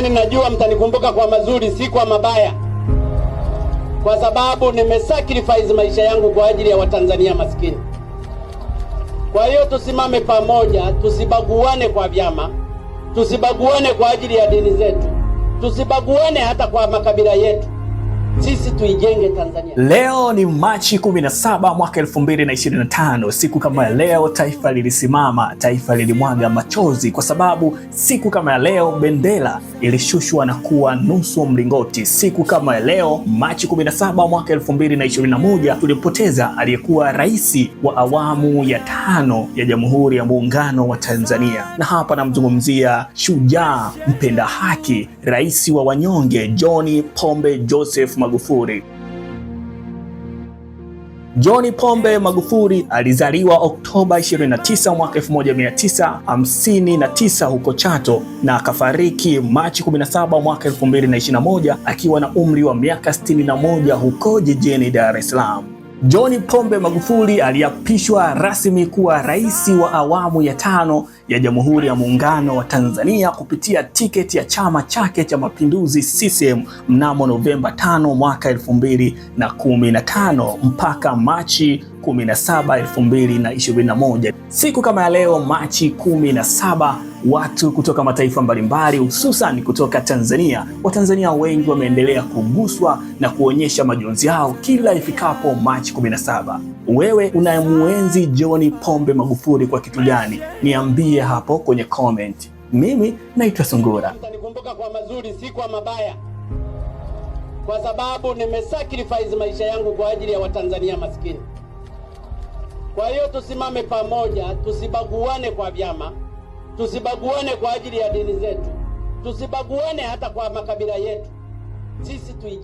Mimi ninajua mtanikumbuka kwa mazuri, si kwa mabaya, kwa sababu nimesacrifice maisha yangu kwa ajili ya Watanzania maskini. Kwa hiyo tusimame pamoja, tusibaguane kwa vyama, tusibaguane kwa ajili ya dini zetu, tusibaguane hata kwa makabila yetu. Sisi tuijenge Tanzania. Leo ni Machi 17 mwaka 2025. Siku kama ya leo taifa lilisimama, taifa lilimwaga machozi kwa sababu siku kama ya leo bendera ilishushwa na kuwa nusu mlingoti. Siku kama ya leo Machi 17 mwaka 2021 tulimpoteza aliyekuwa rais wa awamu ya 5 ya Jamhuri ya Muungano wa Tanzania. Na hapa namzungumzia shujaa, mpenda haki, rais wa wanyonge, John Pombe Joseph Magufuli. John Pombe Magufuli alizaliwa Oktoba 29 mwaka 1959 huko Chato na akafariki Machi 17 mwaka 2021 akiwa na umri wa miaka 61 huko jijini Dar es Salaam. John Pombe Magufuli aliapishwa rasmi kuwa rais wa awamu ya 5 ya Jamhuri ya Muungano wa Tanzania kupitia tiketi ya chama chake cha Mapinduzi CCM mnamo Novemba 5 mwaka 2015 mpaka Machi 17, 2021. Siku kama ya leo Machi 17, watu kutoka mataifa mbalimbali hususan kutoka Tanzania, Watanzania wengi wameendelea kuguswa na kuonyesha majonzi yao kila ifikapo Machi 17. Wewe unayemuenzi John Pombe Magufuli kwa kitu gani? Niambie hapo kwenye comment. Mimi naitwa Sungura. Mtanikumbuka kwa mazuri, si kwa mabaya, kwa sababu nimesacrifice maisha yangu kwa ajili ya Watanzania maskini. Kwa hiyo tusimame pamoja, tusibaguane kwa vyama, tusibaguane kwa ajili ya dini zetu, tusibaguane hata kwa makabila yetu. Sisi tuijenge